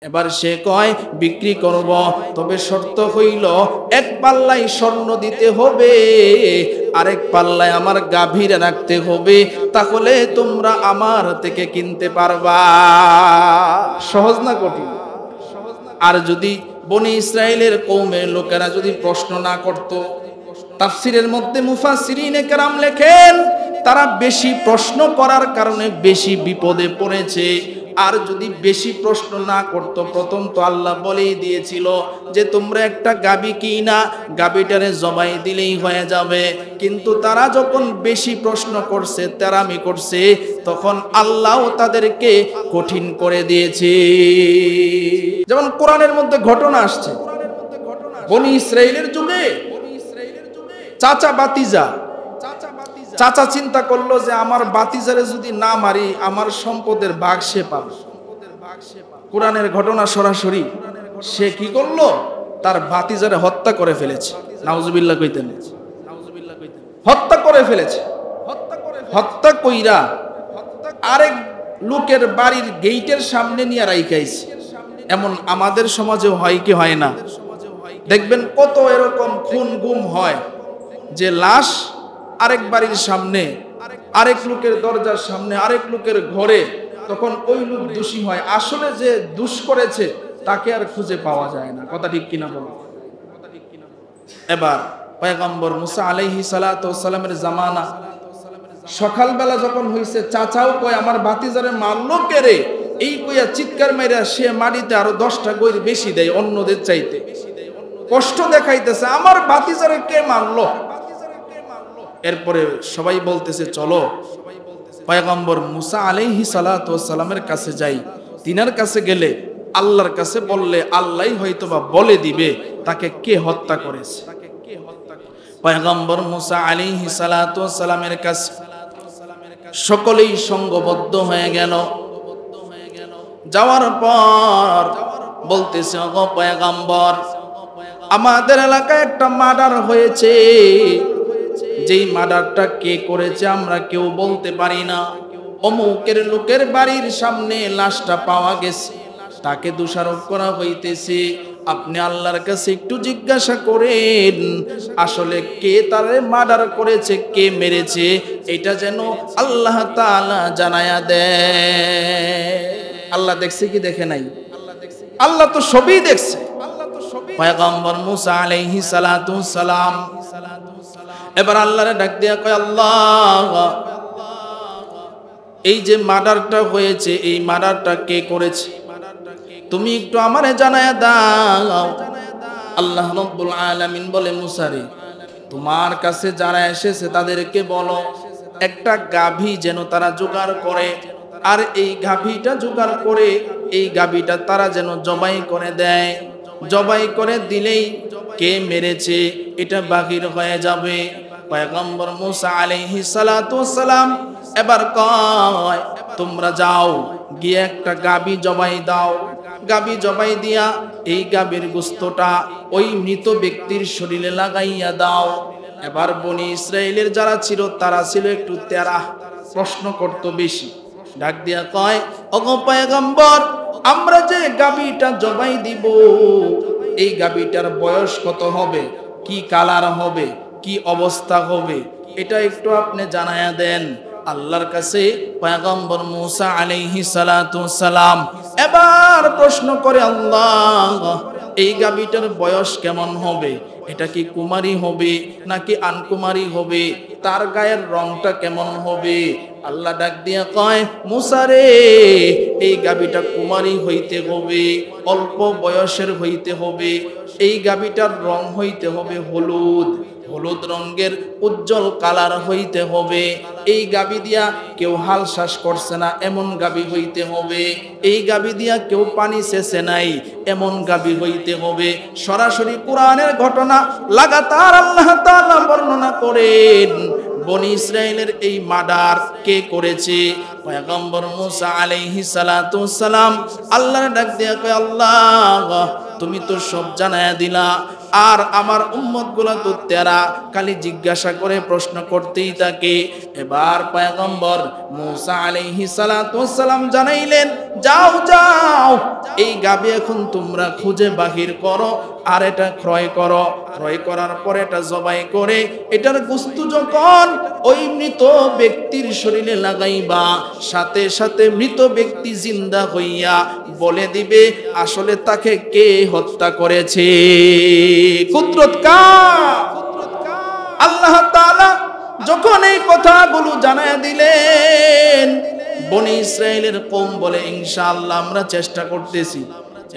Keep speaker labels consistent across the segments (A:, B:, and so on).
A: এবার সে কয় বিক্রি করব, তবে শর্ত হইল এক পাল্লাই স্বর্ণ দিতে হবে, আরেক পাল্লায় আমার গাভীরে রাখতে হবে, তাহলে তোমরা আমার থেকে কিনতে পারবা। সহজ না কঠিন? আর যদি বনি ইসরাইলের কওমের লোকেরা যদি প্রশ্ন না করত, তাফসিরের মধ্যে মুফাসসিরিনে কেরাম লেখেন তারা বেশি প্রশ্ন করার কারণে বেশি বিপদে পড়েছে। আর যদি বেশি প্রশ্ন না করত, প্রথম তো আল্লাহ বলেই দিয়েছিল যে তোমরা একটা গাবি কিনা গাবিটারে জবাই দিলেই হয়ে যাবে। কিন্তু তারা যখন বেশি প্রশ্ন করছে, তেরামি করছে, তখন আল্লাহ তাদেরকে কঠিন করে দিয়েছে। যেমন কোরআনের মধ্যে ঘটনা আসছে, বনি ইসরাইলের যুগে চাচা বাতিজা, চাচা চিন্তা করলো যে আমার বাতিজারে যদি না মারি আমার সম্পদের ভাগ সে পাবে। কোরআনের ঘটনা সরাসরি, সে কি করলো, তার বাতিজারে হত্যা করে ফেলেছে। নাউজুবিল্লাহ কইতেন, হত্যা করে ফেলেছে। হত্যা কইরা আরেক লোকের বাড়ির গেইটের সামনে নিয়ে রাইখাইছে। এমন আমাদের সমাজে হয় কি হয় না? দেখবেন কত এরকম খুন গুম হয় যে লাশ আরেক বাড়ির সামনে, আরেক লোকের দরজার সামনে, আরেক লোকের ঘরে, তখন ওই লোক দোষী হয়। আসলে যে দোষ করেছে তাকে আর খুঁজে পাওয়া যায় না। কথা ঠিক কিনা বলো? এবার পয়গম্বর মুসা আলাইহিস সালাতু ওয়াস সালামের জামানা, সকালবেলা যখন হইছে, চাচাও কয় আমার ভাতিজারে মারলো কে রে, এই কইয়া চিৎকার মাইরা সে মাটিতে আরো 10টা গৈর বেশি দেয় অন্যদের চাইতে, কষ্ট দেখাইতেছে আমার ভাতিজারে কে মারলো। এরপরে সবাই বলতেছে চলো পয়গম্বর মুসা আলাইহিস সালাতু ওয়াস সালামের কাছে যাই। তিনার কাছে গেলে আল্লাহর কাছে বললে আল্লাহই হয়তোবা বলে দিবে তাকে কে হত্যা করেছে। পয়গম্বর মুসা আলাইহিস সালাতু ওয়াস সালামের কাছে সকলেই সঙ্গবদ্ধ হয়ে গেল। যাওয়ার পর বলতেছে ওগো পয়গম্বর, আমাদের এলাকায় একটা মার্ডার হয়েছে, যেই মার্ডারটা কে করেছে আমরা কেউ বলতে পারি না। অমুকের লোকের বাড়ির সামনে লাশটা পাওয়া গেছে, তাকে দোষারোপ করা হইতেছে। আপনি আল্লাহর কাছে একটু জিজ্ঞাসা করেন আসলে কে তারে মার্ডার করেছে, কে মেরেছে, এটা যেন আল্লাহ তাআলা জানায়া দেয়। আল্লাহ দেখছে কি দেখে নাই? আল্লাহ তো সবই দেখছে। পয়গম্বর মুসা আলাইহিস সালাতু ওয়াস সালাম এবার আল্লাহরে ডাক দিয়া কয়, আল্লাহ এই যে মার্ডারটা হয়েছে, এই মার্ডারটা কে করেছে তুমি একটু আমারে জানায়া দাও। আল্লাহ রাব্বুল আলামিন বলে, মুসা রে, তোমার কাছে যারা এসেছে তাদেরকে বলো একটা গাভী যেন তারা জোগাড় করে, আর এই গাভীটা জোগাড় করে এই গাভীটা তারা যেন জবাই করে দেয়। জবাই করে দিলেই কে মেরেছে এটা বাহির হয়ে যাবে। পয়গম্বর মুসা আলাইহিস সালাতু ওয়াস সালাম এবার কয়, তোমরা যাও গিয়ে একটা গাভী জবাই দাও। গাভী জবাই দিয়া এই গাভীর গোশতটা ওই মৃত ব্যক্তির শরীরে লাগাইয়া দাও। এবার বনি ইসরাইলের যারা ছিল তারা ছিল একটু তেরা, প্রশ্ন করত বেশি। ডাক দিয়া কয়, ওগো পয়গম্বর, আমরা যে গাভীটা জবাই দিব এই গাভীটার বয়স কত হবে, কি কালার হবে, কি অবস্থা হবে, এটা একটু আপনি জানায়া দেন। আল্লাহর কাছে পয়গম্বর মুসা আলাইহিস সালাতু ওয়াস সালাম এবার প্রশ্ন করে, আল্লাহ এই গাভীটার বয়স কেমন হবে, এটা কি কুমারী হবে নাকি আনকুমারী হবে, তার গায়ের রংটা কেমন হবে। আল্লাহ ডাক দিয়া কয়, মুসা রে, এই গাভীটা কুমারী হইতে হবে, অল্প বয়সের হইতে হবে, এই গাভীটার রং হইতে হবে হলুদ, হলুদ রঙের উজ্জ্বল কালার হইতে হবে। এই গাভী দিয়া কেউ হাল শ্বাস করছে না এমন গাভী হইতে হবে। এই গাভী দিয়া কেউ পানি শেষে নাই এমন গাভী হইতে হবে। সরাসরি কোরআনের ঘটনা লাগাতার আল্লাহ তাআলা বর্ণনা করেন বনি ইসরাইলের এই মার্ডার কে করেছে। পয়গম্বর মুসা আলাইহিস সালাতু ওয়াস সালাম আল্লাহর ডাক দিয়া কয়, আল্লাহ তুমি তো সব জানায়া দিলা, আর আমার উম্মতগুলো তো তেরা, খালি জিজ্ঞাসা করে প্রশ্ন করতেই থাকে। এবার পয়গম্বর মুসা আলাইহিস সালাতু ওয়াস সালাম জানাইলেন, যাও যাও, এই গাভী এখন তোমরা খুঁজে বাহির করো আর এটা ক্রয় করো। ক্রয় করার পরে এটা জবাই করে এটার গোশত যখন ওই মৃত ব্যক্তির শরীরে লাগাইবা, সাথে সাথে মৃত ব্যক্তি জিন্দা হইয়া বলে দিবে আসলে তাকে কে হত্যা করেছে। কুদরত কার? আল্লাহ তাআলা যখন এই কথাগুলো জানায় দিলেন, বনি ইসরাইলের কওম বলে ইনশাআল্লাহ আমরা চেষ্টা করতেছি।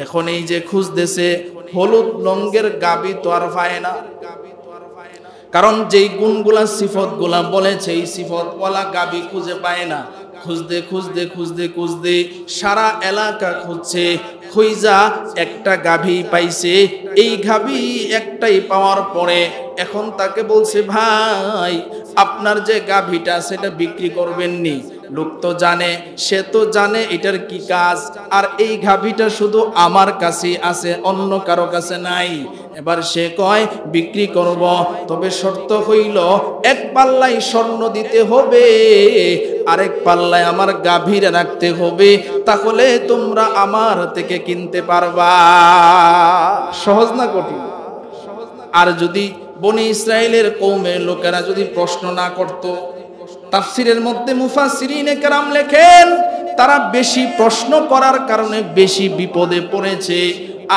A: এখন এই যে খুঁজতেছে, হলুদ রঙের গাভী তো আর পায় না, কারণ যেই গুণগুলা সিফতগুলা বলেছে এই সিফতওয়ালা গাভী খুঁজে পায় না। খুঁজতে খুঁজতে খুঁজতে খুঁজতে সারা এলাকা খুঁজছে, খুঁজা একটা গাভী পাইছে। এই গাভী একটাই পাওয়ার পরে এখন তাকে বলছে, ভাই আপনার যে গাভীটা সেটা বিক্রি করবেন নি? লোক তো জানে, সে তো জানে এটার কি কাজ, আর এই গাভীটা শুধু আমার কাছে আছে, অন্য কারো কাছে নাই। এবার সে কয় বিক্রি করব, তবে শর্ত হইল এক পাল্লাই স্বর্ণ দিতে হবে, আরেক পাল্লায় আমার গাভীরে রাখতে হবে, তাহলে তোমরা আমার থেকে কিনতে পারবা। সহজ না কঠিন? আর যদি বনি ইসরাইলের কওমের লোকেরা যদি প্রশ্ন না করত, তাফসিরের মধ্যে মুফাসসিরিনে কেরাম লেখেন তারা বেশি প্রশ্ন করার কারণে বেশি বিপদে পড়েছে।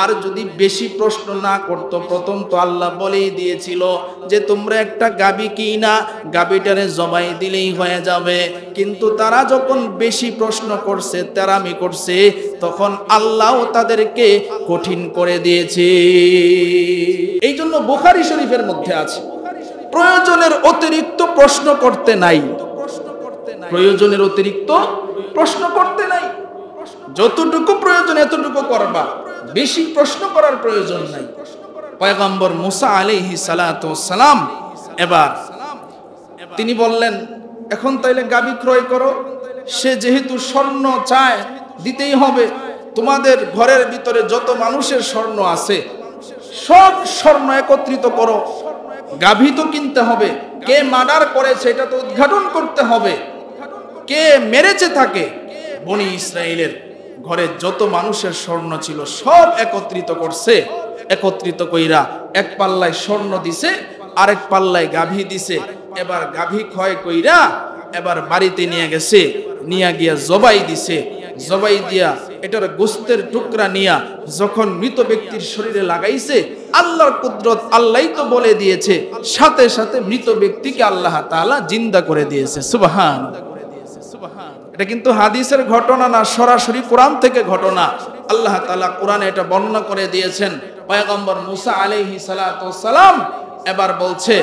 A: আর যদি বেশি প্রশ্ন না করত, প্রথম তো আল্লাহ বলেই দিয়েছিল যে তোমরা একটা গাভী কিনা গাভীটারে জবাই দিলেই হয়ে যাবে। কিন্তু তারা যখন বেশি প্রশ্ন করছে, তেরামি করছে, তখন আল্লাহ তাদেরকে কঠিন করে দিয়েছে। এই জন্য বুখারী শরীফের মধ্যে আছে, প্রয়োজনের অতিরিক্ত প্রশ্ন করতে নাই। প্রয়োজনের অতিরিক্ত প্রশ্ন করতে নাই, যতটুকু প্রয়োজন এতটুকু করবা, বেশি প্রশ্ন করার প্রয়োজন নাই। পয়গম্বর মুসা আলাইহিস সালাতু ওয়াস সালাম এবার তিনি বললেন, এখন তাইলে গাভী ক্রয় করো। সে যেহেতু স্বর্ণ চায়, দিতেই হবে। তোমাদের ঘরের ভিতরে যত মানুষের স্বর্ণ আছে সব স্বর্ণ একত্রিত করো, গাভী তো কিনতে হবে। কে মার্ডার করেছে এটা তো উদ্ঘাটন করতে হবে, কে মেরেছে তাকে। বনি ইসরাইলের ঘরে যত মানুষের স্বর্ণ ছিল সব একত্রিত করছে। একত্রিত কইরা এক পাল্লায় স্বর্ণ দিছে, আরেক পাল্লায় গাভী দিছে। এবার গাভী ক্ষয় কইরা এবার বাড়িতে নিয়ে গেছে, নিয়ে গিয়া জবাই দিছে। জবাই দিয়া এটার গোস্তের টুকরা নিয়া যখন মৃত ব্যক্তির শরীরে লাগাইছে, আল্লাহর কুদরত, আল্লাহই তো বলে দিয়েছে, সাথে সাথে মৃত ব্যক্তিকে আল্লাহ তাআলা জিন্দা করে দিয়েছে। সুবহানাল্লাহ। এটা কিন্তু হাদিসের ঘটনা না, সরাসরি কোরআন থেকে ঘটনা। আল্লাহ তাআলা কোরআনে এটা বর্ণনা করে দিয়েছেন। পয়গম্বর মুসা আলাইহিস সালাতু ওয়াস সালাম এবার বলছে,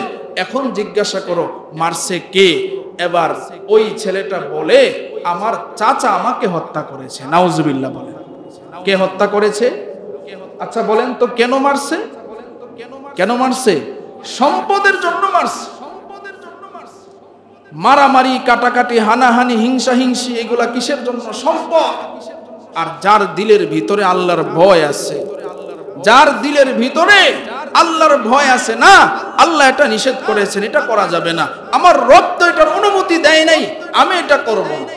A: এখন জিজ্ঞাসা করো মারছে কে? এবার ওই ছেলেটা বলে, আমার চাচা আমাকে হত্যা করেছে। নাউজুবিল্লাহ বলে, কে হত্যা করেছে? আচ্ছা বলেন তো কেন মারছে? কেন মারছে? সম্পদের জন্য মারছে। মারামারি, কাটাকাটি, হানাহানি, হিংসা হিংসি, এগুলা কিসের জন্য? সম্পদ। আর যার দিলের ভিতরে আল্লাহর ভয় আছে, যার দিলের ভিতরে আল্লাহর ভয় আছে না, আল্লাহ এটা নিষেধ করেছেন, এটা করা যাবে না, আমার রব তো এটার অনুমতি দেয় নাই, আমি এটা করব না।